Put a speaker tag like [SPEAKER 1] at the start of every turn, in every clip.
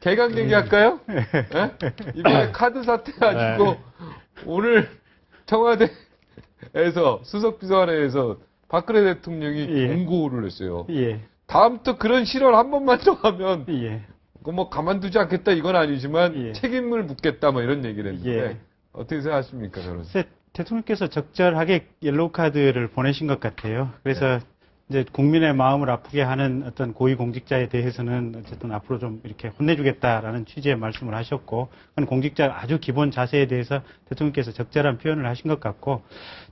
[SPEAKER 1] 개강 얘기할까요? 네? 이번에 카드 사태 가지고 오늘 청와대에서 수석비서관회에서 박근혜 대통령이 공고를 했어요. 다음부터 그런 실언 한 번만 더 하면 뭐 가만두지 않겠다 이건 아니지만 책임을 묻겠다 뭐 이런 얘기를 했는데 어떻게 생각하십니까, 변호사?
[SPEAKER 2] 대통령께서 적절하게 옐로우 카드를 보내신 것 같아요. 그래서 이제 국민의 마음을 아프게 하는 어떤 고위공직자에 대해서는 어쨌든 앞으로 좀 이렇게 혼내주겠다라는 취지의 말씀을 하셨고, 그건 공직자 아주 기본 자세에 대해서 대통령께서 적절한 표현을 하신 것 같고,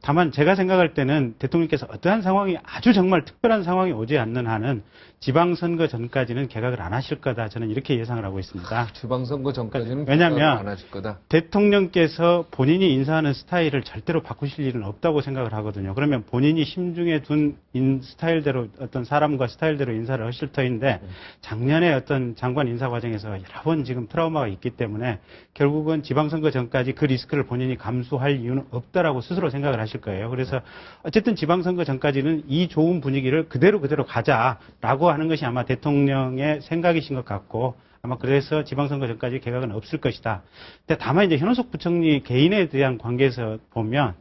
[SPEAKER 2] 다만 제가 생각할 때는 대통령께서 어떠한 상황이 아주 정말 특별한 상황이 오지 않는 한은 지방선거 전까지는 개각을 안 하실 거다. 저는 이렇게 예상을 하고 있습니다.
[SPEAKER 1] 지방선거 전까지는
[SPEAKER 2] 왜냐하면
[SPEAKER 1] 안 하실 거다.
[SPEAKER 2] 대통령께서 본인이 인사하는 스타일을 절대로 바꾸실 일은 없다고 생각을 하거든요. 그러면 본인이 심중에 둔 스타일대로 어떤 사람과 스타일대로 인사를 하실 터인데 작년에 어떤 장관 인사 과정에서 여러 번 지금 트라우마가 있기 때문에 결국은 지방선거 전까지 그 리스크를 본인이 감수할 이유는 없다라고 스스로 생각을 하실 거예요. 그래서 어쨌든 지방선거 전까지는 이 좋은 분위기를 그대로 가자라고 하는 것이 아마 대통령의 생각이신 것 같고, 아마 그래서 지방선거 전까지 개각은 없을 것이다. 근데 다만 이제 현호석 부총리 개인에 대한 관계에서 보면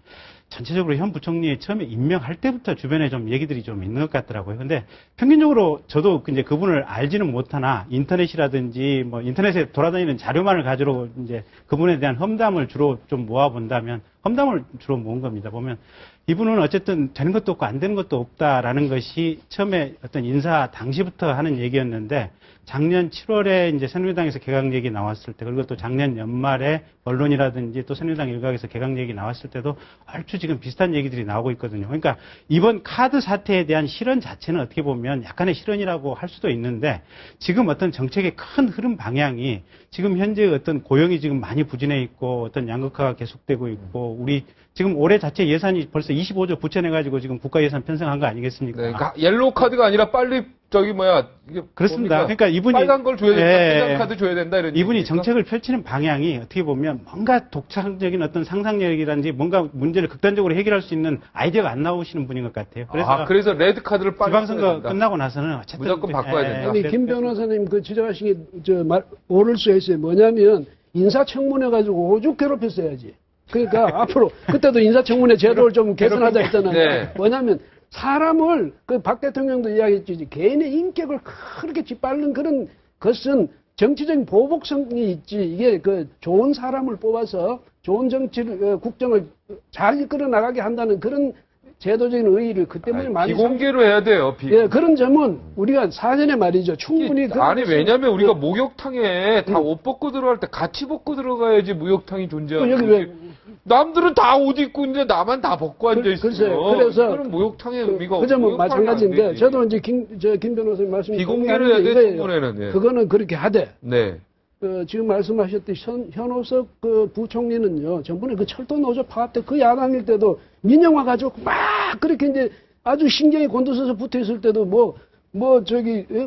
[SPEAKER 2] 전체적으로 현 부총리 처음에 임명할 때부터 주변에 좀 얘기들이 좀 있는 것 같더라고요. 근데 평균적으로 저도 이제 그분을 알지는 못하나 인터넷이라든지 뭐 인터넷에 돌아다니는 자료만을 가지고 이제 그분에 대한 험담을 주로 좀 모아본다면, 험담을 주로 모은 겁니다. 보면 이분은 어쨌든 되는 것도 없고 안 되는 것도 없다라는 것이 처음에 어떤 인사 당시부터 하는 얘기였는데, 작년 7월에 이제 새누리당에서 개각 얘기 나왔을 때, 그리고 또 작년 연말에 언론이라든지 또 새누리당 일각에서 개각 얘기 나왔을 때도 얼추 지금 비슷한 얘기들이 나오고 있거든요. 그러니까 이번 카드 사태에 대한 실언 자체는 어떻게 보면 약간의 실언이라고 할 수도 있는데, 지금 어떤 정책의 큰 흐름 방향이 지금 현재 어떤 고용이 지금 많이 부진해 있고 어떤 양극화가 계속되고 있고, 우리 지금 올해 자체 예산이 벌써 25조 부채내가지고 지금 국가 예산 편성한 거 아니겠습니까?
[SPEAKER 1] 네, 그러니까 옐로우 카드가 아니라 빨리 이게
[SPEAKER 2] 그렇습니다.
[SPEAKER 1] 뭡니까?
[SPEAKER 2] 그러니까 이분이
[SPEAKER 1] 빨간 걸 줘야 된다, 빨간 카드 줘야 된다 이런
[SPEAKER 2] 이분이
[SPEAKER 1] 얘기입니까?
[SPEAKER 2] 정책을 펼치는 방향이 어떻게 보면 뭔가 독창적인 어떤 상상력이라든지 뭔가 문제를 극단적으로 해결할 수 있는 아이디어가 안 나오시는 분인 것 같아요.
[SPEAKER 1] 그래서 레드 카드를 빨리
[SPEAKER 2] 지방선거 끝나고 나서는 어쨌든
[SPEAKER 1] 무조건 바꿔야 된다.
[SPEAKER 3] 아니, 김 변호사님 그 지적하신 게 오를 수 있어요. 뭐냐면 인사청문회 가지고 오죽 괴롭혔어야지. 그러니까 앞으로 그때도 인사청문회 제도를 좀 개선하자 했잖아요.
[SPEAKER 1] 네.
[SPEAKER 3] 뭐냐면 사람을 그 박 대통령도 이야기했지, 개인의 인격을 그렇게 짓밟는 그런 것은 정치적인 보복성이 있지. 이게 그 좋은 사람을 뽑아서 좋은 정치를 국정을 잘 이끌어 나가게 한다는 그런 제도적인 의의를 그 때문에 많이
[SPEAKER 1] 비공개로 해야 돼요.
[SPEAKER 3] 예, 그런 점은 우리가 사전에 말이죠. 충분히
[SPEAKER 1] 아니 왜냐면 우리가 목욕탕에 다 옷 벗고 들어갈 때 같이 벗고 들어가야지 목욕탕이 존재하는
[SPEAKER 3] 여기 왜
[SPEAKER 1] 남들은 다 옷 입고 있는데 나만 다 벗고 앉아 있어요.
[SPEAKER 3] 글쎄요. 그래서
[SPEAKER 1] 그런 목욕탕의 의미가
[SPEAKER 3] 그 점은
[SPEAKER 1] 목욕탕이
[SPEAKER 3] 마찬가지인데,
[SPEAKER 1] 안 되지.
[SPEAKER 3] 저도 이제 김 변호사님 말씀
[SPEAKER 1] 비공개로 해야 돼, 청문회는. 예.
[SPEAKER 3] 그거는 그렇게 하되.
[SPEAKER 1] 네.
[SPEAKER 3] 지금 말씀하셨듯이 현호석 그 부총리는요, 전번에 그 철도 노조 파업 때 그 야당일 때도 민영화 가지고 막 그렇게 이제 아주 신경이 곤두서서 붙어 있을 때도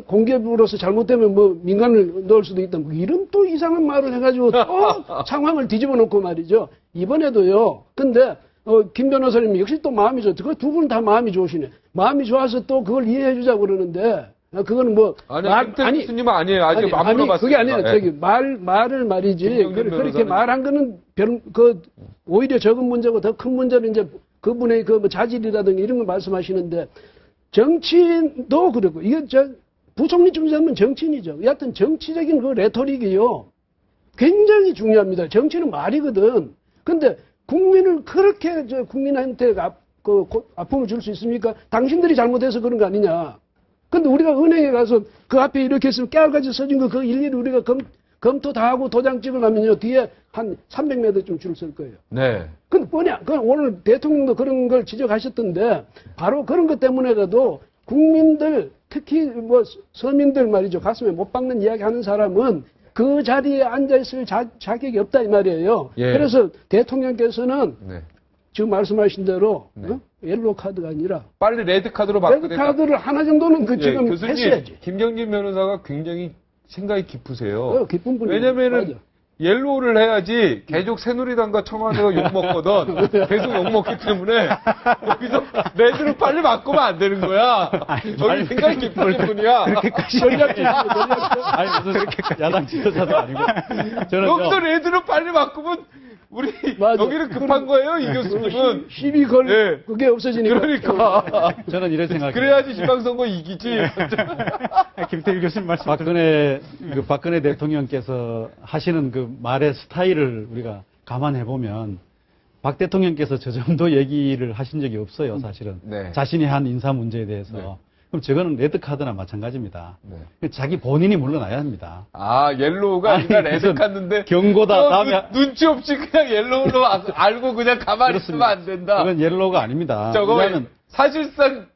[SPEAKER 3] 공개부로서 잘못되면 민간을 넣을 수도 있다. 이런 또 이상한 말을 해가지고 또 상황을 뒤집어 놓고 말이죠. 이번에도요. 근데, 김 변호사님 역시 또 마음이 좋, 그 두 분 다 마음이 좋으시네. 마음이 좋아서 또 그걸 이해해주자고 그러는데, 그거는
[SPEAKER 1] 아니, 교수님은 아니에요. 아직 안 물어봤어요.
[SPEAKER 3] 그게 아니에요. 말을 말이지. 그렇게 말한 거는 오히려 적은 문제고 더 큰 문제는 이제 그분의 자질이라든가 이런 걸 말씀하시는데, 정치인도 그러고, 이게 부총리 중에서는 정치인이죠. 여하튼 정치적인 그 레토릭이요. 굉장히 중요합니다. 정치는 말이거든. 근데 국민을 그렇게 국민한테 아픔을 줄 수 있습니까? 당신들이 잘못해서 그런 거 아니냐. 근데 우리가 은행에 가서 그 앞에 이렇게 있으면 깨알같이 써진 거 그거 일일이 우리가 검토 다 하고 도장 찍으려면요, 뒤에 한 300m쯤 줄 설 거예요.
[SPEAKER 1] 네.
[SPEAKER 3] 근데 오늘 대통령도 그런 걸 지적하셨던데, 바로 그런 것 때문에라도 국민들, 특히 서민들 말이죠. 가슴에 못 박는 이야기 하는 사람은 그 자리에 앉아있을 자격이 없다 이 말이에요.
[SPEAKER 1] 예.
[SPEAKER 3] 그래서 대통령께서는
[SPEAKER 1] 네.
[SPEAKER 3] 지금 말씀하신 대로
[SPEAKER 1] 네.
[SPEAKER 3] 옐로우 카드가 아니라
[SPEAKER 1] 빨리 레드 카드로 바꿔야
[SPEAKER 3] 레드 카드를 하나 정도는 지금
[SPEAKER 1] 교수님,
[SPEAKER 3] 했어야지.
[SPEAKER 1] 김경진 변호사가 굉장히 생각이 깊으세요.
[SPEAKER 3] 깊은 분이
[SPEAKER 1] 왜냐면은
[SPEAKER 3] 맞아.
[SPEAKER 1] 옐로우를 해야지 계속 새누리당과 청와대가 욕먹거든. 계속 욕먹기 때문에 여기서 레드로 빨리 바꾸면 안 되는 거야. 저기 생각이 깊으신 분이야.
[SPEAKER 4] 아니, 무슨 야당 지도자도 아니고. 저는
[SPEAKER 1] 여기서 레드로 빨리 바꾸면 우리 여기는 급한 거예요, 이 교수님은.
[SPEAKER 3] 시비 걸
[SPEAKER 1] 네.
[SPEAKER 3] 그게 없어지니까.
[SPEAKER 1] 그러니까.
[SPEAKER 4] 저는 이런 생각이에요.
[SPEAKER 1] 그래야지 지방선거 이기지.
[SPEAKER 2] 김태일 교수님 말씀.
[SPEAKER 4] 박근혜 대통령께서 하시는 그 말의 스타일을 우리가 감안해 보면 박 대통령께서 저 정도 얘기를 하신 적이 없어요, 사실은.
[SPEAKER 1] 네.
[SPEAKER 4] 자신이 한 인사 문제에 대해서.
[SPEAKER 1] 네.
[SPEAKER 4] 그럼 저거는 레드카드나 마찬가지입니다.
[SPEAKER 1] 네.
[SPEAKER 4] 자기 본인이 물러나야 합니다.
[SPEAKER 1] 아, 옐로우가 아니라
[SPEAKER 4] 아니,
[SPEAKER 1] 레드 갔는데.
[SPEAKER 4] 경고다. 다음에
[SPEAKER 1] 눈치 없이 그냥 옐로우로 알고 그냥 가만히 있으면 안 된다.
[SPEAKER 4] 그건 옐로우가 아닙니다.
[SPEAKER 1] 저거 사실상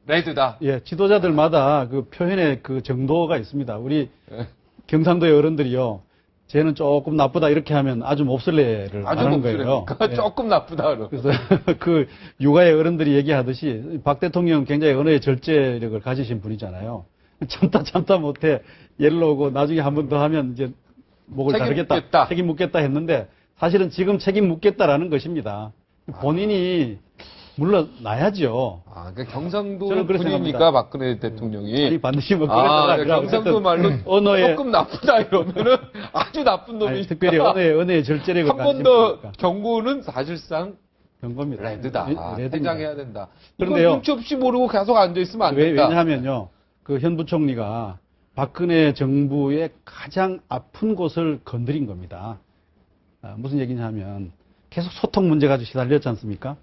[SPEAKER 1] 레드다.
[SPEAKER 4] 예, 지도자들마다 그 표현의 그 정도가 있습니다. 우리 경상도의 어른들이요. 쟤는 조금 나쁘다 이렇게 하면 아주 몹쓸래를
[SPEAKER 1] 아주
[SPEAKER 4] 하는 거예요.
[SPEAKER 1] 몹쓸래니까 조금 나쁘다.
[SPEAKER 4] 그래서 그 육아의 어른들이 얘기하듯이 박 대통령 굉장히 언어의 절제력을 가지신 분이잖아요. 참다 못해 옐로우고 나중에 한 번 더 하면 이제 목을
[SPEAKER 1] 책임
[SPEAKER 4] 자르겠다,
[SPEAKER 1] 묻겠다.
[SPEAKER 4] 책임 묻겠다 했는데 사실은 지금 책임 묻겠다라는 것입니다. 본인이 물러나야죠.
[SPEAKER 1] 아, 그러니까 경상도
[SPEAKER 4] 저는 그렇게
[SPEAKER 1] 분이니까
[SPEAKER 4] 생각합니다.
[SPEAKER 1] 박근혜 대통령이.
[SPEAKER 4] 아니 반드시 뭐 그래서가 아니라
[SPEAKER 1] 경상도 말로
[SPEAKER 4] 언어의
[SPEAKER 1] 조금 나쁘다 이러면은 아주 나쁜 놈이.
[SPEAKER 4] 아니, 특별히 언어의 절제력을
[SPEAKER 1] 한 번 더 경고는 사실상
[SPEAKER 4] 경고입니다.
[SPEAKER 1] 레드다.
[SPEAKER 4] 레드입니다.
[SPEAKER 1] 해장해야 된다.
[SPEAKER 4] 그런데요.
[SPEAKER 1] 이건 눈치 없이 모르고 계속 앉아 있으면 안 된다.
[SPEAKER 4] 왜냐하면요, 그 현 부총리가 박근혜 정부의 가장 아픈 곳을 건드린 겁니다. 무슨 얘기냐면 계속 소통 문제 가지고 시달렸지 않습니까?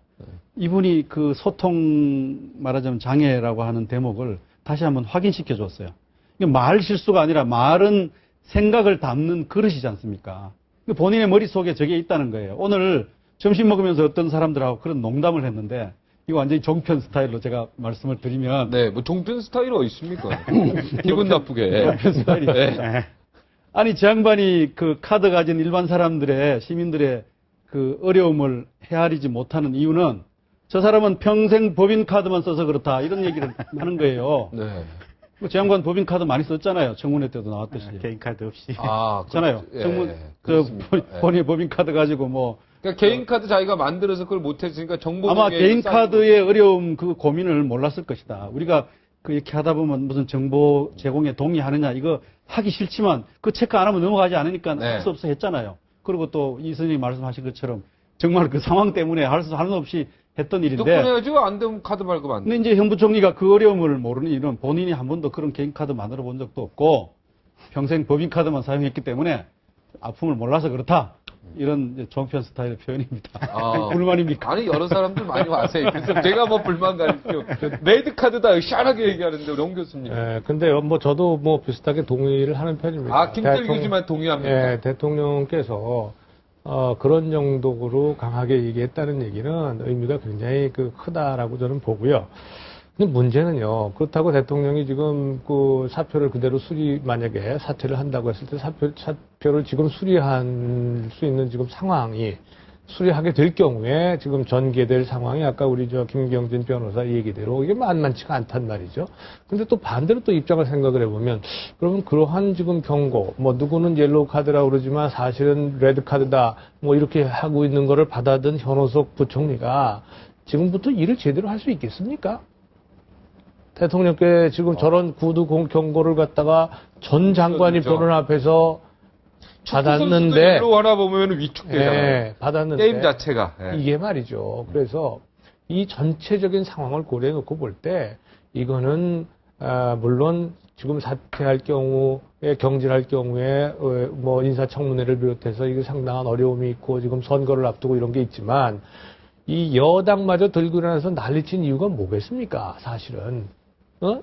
[SPEAKER 4] 이분이 그 소통 말하자면 장애라고 하는 대목을 다시 한번 확인시켜 줬어요. 이게 말 실수가 아니라 말은 생각을 담는 그릇이지 않습니까? 본인의 머릿속에 저게 있다는 거예요. 오늘 점심 먹으면서 어떤 사람들하고 그런 농담을 했는데 이거 완전히 종편 스타일로 제가 말씀을 드리면
[SPEAKER 1] 네, 뭐 종편 스타일이 어디 있습니까? 기분 나쁘게.
[SPEAKER 4] 종편 스타일이
[SPEAKER 1] 네.
[SPEAKER 4] 아니 저 양반이 그 카드 가진 일반 사람들의 시민들의 그 어려움을 헤아리지 못하는 이유는 저 사람은 평생 법인카드만 써서 그렇다 이런 얘기를 하는 거예요.
[SPEAKER 1] 네.
[SPEAKER 4] 저 양반 법인카드 많이 썼잖아요. 청문회 때도 나왔듯이.
[SPEAKER 2] 개인카드 없이.
[SPEAKER 1] 아,
[SPEAKER 4] 있잖아요.
[SPEAKER 1] 예,
[SPEAKER 4] 청문
[SPEAKER 1] 그렇습니다.
[SPEAKER 4] 본인의 법인카드 가지고 뭐
[SPEAKER 1] 그러니까 개인 카드 자기가 만들어서 그걸 못했으니까 정보
[SPEAKER 4] 아마 개인 카드의 어려움 그 고민을 몰랐을 것이다. 우리가 그 이렇게 하다 보면 무슨 정보 제공에 동의하느냐 이거 하기 싫지만 그 체크 안 하면 넘어가지 않으니까
[SPEAKER 1] 네.
[SPEAKER 4] 할 수 없어 했잖아요. 그리고 또 이 선생님이 말씀하신 것처럼 정말 그 상황 때문에 할 수 없이 했던 일인데.
[SPEAKER 1] 접근해야죠. 안 되면 카드 말고 안 돼.
[SPEAKER 4] 근데 이제 현 부총리가 그 어려움을 모르는 일은 본인이 한 번도 그런 개인 카드 만들어 본 적도 없고 평생 법인 카드만 사용했기 때문에 아픔을 몰라서 그렇다. 이런 이제 종편 스타일의 표현입니다.
[SPEAKER 1] 아,
[SPEAKER 4] 불만입니까?
[SPEAKER 1] 아니 여러 사람들 많이 와세요. 그래서 제가 뭐 불만 가리죠. 레드 카드다 시원하게 얘기하는데 령 교수님.
[SPEAKER 5] 예, 근데 뭐 저도 뭐 비슷하게 동의를 하는 편입니다.
[SPEAKER 1] 아, 김태일 교수만 동의합니까?
[SPEAKER 5] 예, 대통령께서 그런 정도로 강하게 얘기했다는 얘기는 의미가 굉장히 크다라고 저는 보고요. 근데 문제는요, 그렇다고 대통령이 지금 그 사표를 그대로 만약에 사퇴를 한다고 했을 때 사표를 지금 수리할 수 있는 지금 상황이 수리하게 될 경우에 지금 전개될 상황이 아까 우리 김경진 변호사 얘기대로 이게 만만치가 않단 말이죠. 근데 또 반대로 또 입장을 생각을 해보면 그러면 그러한 지금 경고, 뭐 누구는 옐로우 카드라고 그러지만 사실은 레드 카드다 뭐 이렇게 하고 있는 거를 받아든 현호석 부총리가 지금부터 일을 제대로 할 수 있겠습니까? 대통령께 지금 저런 구두 경고를 갖다가 전 장관이
[SPEAKER 1] 그렇죠.
[SPEAKER 5] 변호사 앞에서 받았는데
[SPEAKER 1] 로 하나 보면 위축되잖아요.
[SPEAKER 5] 예, 받았는데
[SPEAKER 1] 게임 자체가. 예.
[SPEAKER 5] 이게 말이죠. 그래서 이 전체적인 상황을 고려해 놓고 볼 때 이거는 물론 지금 사퇴할 경우에 경질할 경우에 뭐 인사청문회를 비롯해서 이게 상당한 어려움이 있고 지금 선거를 앞두고 이런 게 있지만 이 여당마저 들고 일어나서 난리친 이유가 뭐겠습니까? 사실은.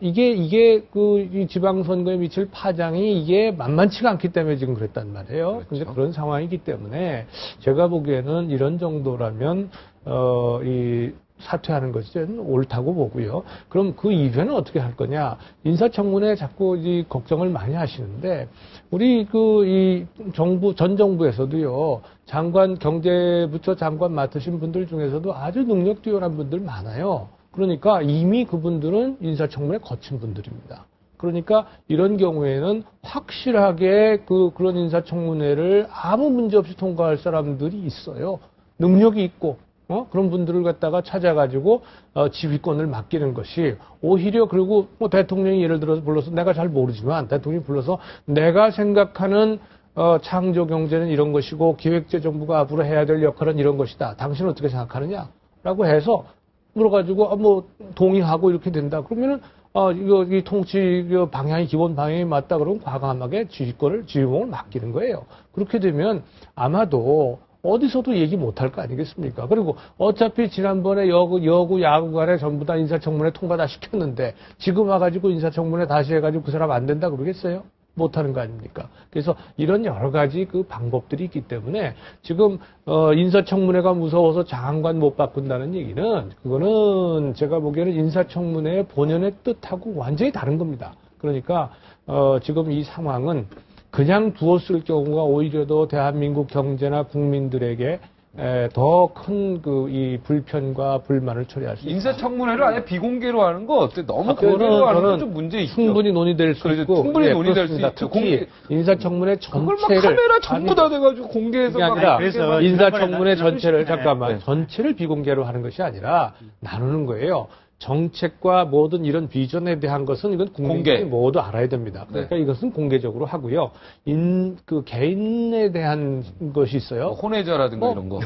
[SPEAKER 5] 이게 이 지방선거에 미칠 파장이 이게 만만치가 않기 때문에 지금 그랬단 말이에요.
[SPEAKER 1] 그렇죠.
[SPEAKER 5] 근데 그런 상황이기 때문에 제가 보기에는 이런 정도라면, 이 사퇴하는 것이 저는 옳다고 보고요. 그럼 그 이후에는 어떻게 할 거냐. 인사청문회 자꾸 이 걱정을 많이 하시는데, 우리 이 전 정부에서도요, 경제부처 장관 맡으신 분들 중에서도 아주 능력 뛰어난 분들 많아요. 그러니까 이미 그분들은 인사청문회 거친 분들입니다. 그러니까 이런 경우에는 확실하게 그런 인사청문회를 아무 문제 없이 통과할 사람들이 있어요. 능력이 있고, 그런 분들을 갖다가 찾아가지고, 지휘권을 맡기는 것이 오히려 그리고 뭐 대통령이 예를 들어서 불러서 내가 잘 모르지만 대통령이 불러서 내가 생각하는 창조 경제는 이런 것이고 기획재정부가 앞으로 해야 될 역할은 이런 것이다. 당신은 어떻게 생각하느냐? 라고 해서 물어가지고, 뭐, 동의하고 이렇게 된다. 그러면은, 이 통치 방향이, 기본 방향이 맞다. 그러면 과감하게 지휘권을 맡기는 거예요. 그렇게 되면 아마도 어디서도 얘기 못할 거 아니겠습니까? 그리고 어차피 지난번에 여구, 야구 간에 전부 다 인사청문회 통과 다 시켰는데 지금 와가지고 인사청문회 다시 해가지고 그 사람 안 된다 그러겠어요? 못하는 거 아닙니까? 그래서 이런 여러 가지 그 방법들이 있기 때문에 지금 인사청문회가 무서워서 장관 못 바꾼다는 얘기는 그거는 제가 보기에는 인사청문회의 본연의 뜻하고 완전히 다른 겁니다. 그러니까 지금 이 상황은 그냥 두었을 경우가 오히려 더 대한민국 경제나 국민들에게 더 큰 이 불편과 불만을 처리할 수 있다.
[SPEAKER 1] 인사청문회를 아예 비공개로 하는 거 어때? 너무 공개로 하는 건 좀 문제 있죠.
[SPEAKER 5] 충분히 논의될 수
[SPEAKER 1] 그렇죠.
[SPEAKER 5] 있고,
[SPEAKER 1] 충분히 논의될 수 있죠.
[SPEAKER 5] 특히 인사청문회
[SPEAKER 1] 그걸 막
[SPEAKER 5] 전체를
[SPEAKER 1] 카메라 전부 다 돼가지고 공개해서
[SPEAKER 5] 그게
[SPEAKER 1] 막
[SPEAKER 5] 아니라
[SPEAKER 2] 그래서
[SPEAKER 5] 인사청문회
[SPEAKER 2] 지난번에
[SPEAKER 5] 전체를
[SPEAKER 2] 나누시네.
[SPEAKER 5] 잠깐만 전체를 비공개로 하는 것이 아니라 나누는 거예요. 정책과 모든 이런 비전에 대한 것은 이건 국민들이
[SPEAKER 1] 공개.
[SPEAKER 5] 모두 알아야 됩니다. 그러니까 이것은 공개적으로 하고요. 개인에 대한 것이 있어요.
[SPEAKER 1] 혼외자라든가 이런 거.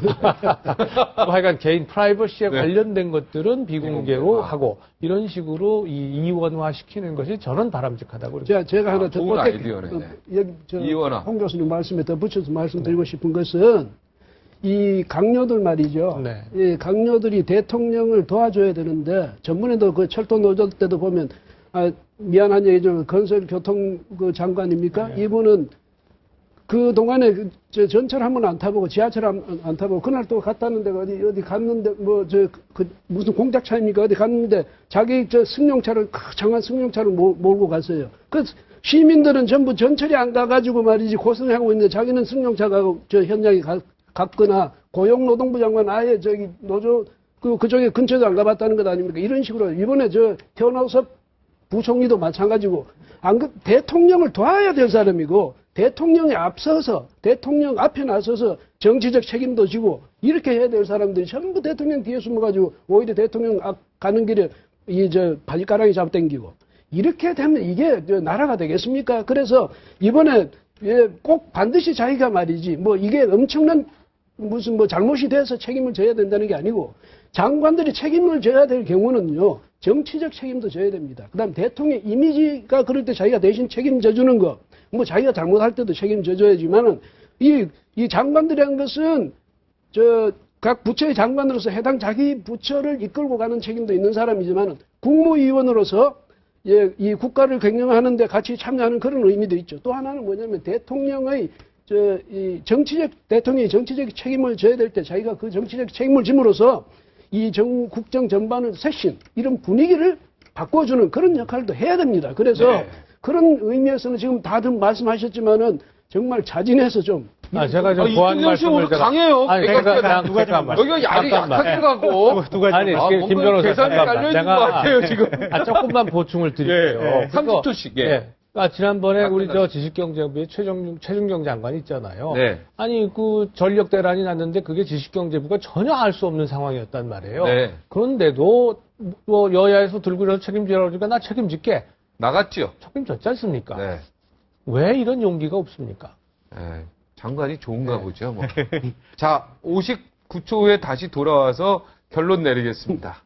[SPEAKER 5] 하여간 개인 프라이버시에
[SPEAKER 1] 네.
[SPEAKER 5] 관련된 것들은 비공개로
[SPEAKER 1] 비공개로
[SPEAKER 5] 하고 이런 식으로 이원화 시키는 것이 저는 바람직하다고 그래요.
[SPEAKER 3] 제가 하나 더
[SPEAKER 1] 좋은 아이디어네.
[SPEAKER 3] 여기
[SPEAKER 1] 이원화.
[SPEAKER 3] 홍 교수님 말씀에 덧붙여서 말씀드리고 싶은 것은 이 강요들 말이죠.
[SPEAKER 5] 네.
[SPEAKER 3] 이 강요들이 대통령을 도와줘야 되는데 전번에도 그 철도 노조 때도 보면 미안한 얘기죠. 건설교통 장관입니까?
[SPEAKER 5] 네.
[SPEAKER 3] 이분은 그 동안에 전철 한 번 안 타보고 지하철 안 타보고 그날 또 갔다는 데가 어디 갔는데 무슨 공작차입니까? 어디 갔는데 자기 승용차를 장한 승용차를 몰고 갔어요. 그 시민들은 전부 전철이 안 가가지고 말이지 고생하고 있는데 자기는 승용차 가고 현장에 갔거나 고용노동부 장관 아예 노조 그쪽에 근처도 안 가봤다는 것 아닙니까? 이런 식으로 이번에 현오섭 부총리도 마찬가지고 대통령을 도와야 될 사람이고 대통령에 앞서서 대통령 앞에 나서서 정치적 책임도 지고 이렇게 해야 될 사람들이 전부 대통령 뒤에 숨어가지고 오히려 대통령 앞 가는 길에 바지가랑이 잡아당기고 이렇게 되면 이게 나라가 되겠습니까? 그래서 이번에 꼭 반드시 자기가 말이지 이게 엄청난 무슨 잘못이 돼서 책임을 져야 된다는 게 아니고 장관들이 책임을 져야 될 경우는요 정치적 책임도 져야 됩니다. 그다음 대통령 이미지가 그럴 때 자기가 대신 책임져 주는 거 자기가 잘못할 때도 책임져 줘야지만은 이 장관들이라는 것은 각 부처의 장관으로서 해당 자기 부처를 이끌고 가는 책임도 있는 사람이지만은 국무위원으로서 이 국가를 경영하는데 같이 참여하는 그런 의미도 있죠. 또 하나는 뭐냐면 대통령이 대통령이 정치적 책임을 져야 될 때 자기가 그 정치적 책임을 짐으로써 이 국정 전반을 쇄신, 이런 분위기를 바꿔주는 그런 역할도 해야 됩니다. 그래서 그런 의미에서는 지금 다들 말씀하셨지만은 정말 자진해서 좀.
[SPEAKER 5] 제가 좀 보완 말씀을
[SPEAKER 1] 강해요.
[SPEAKER 5] 아니,
[SPEAKER 1] 잠깐만. 여기가 약하게 가고.
[SPEAKER 5] 아니, 김 변호사.
[SPEAKER 1] 계산이 깔려있는 것 같아요, 지금.
[SPEAKER 5] 조금만 보충을 드릴게요.
[SPEAKER 1] 30초씩.
[SPEAKER 5] 지난번에 우리 지식경제부의 최준경 장관이 있잖아요.
[SPEAKER 1] 네.
[SPEAKER 5] 아니, 전력 대란이 났는데 그게 지식경제부가 전혀 알 수 없는 상황이었단 말이에요.
[SPEAKER 1] 네.
[SPEAKER 5] 그런데도 여야에서 들고 일어서 책임지라고 그러니까 나 책임질게.
[SPEAKER 1] 나갔죠.
[SPEAKER 5] 책임졌지 않습니까?
[SPEAKER 1] 네.
[SPEAKER 5] 왜 이런 용기가 없습니까?
[SPEAKER 1] 장관이 좋은가 보죠. 자, 59초 후에 다시 돌아와서 결론 내리겠습니다.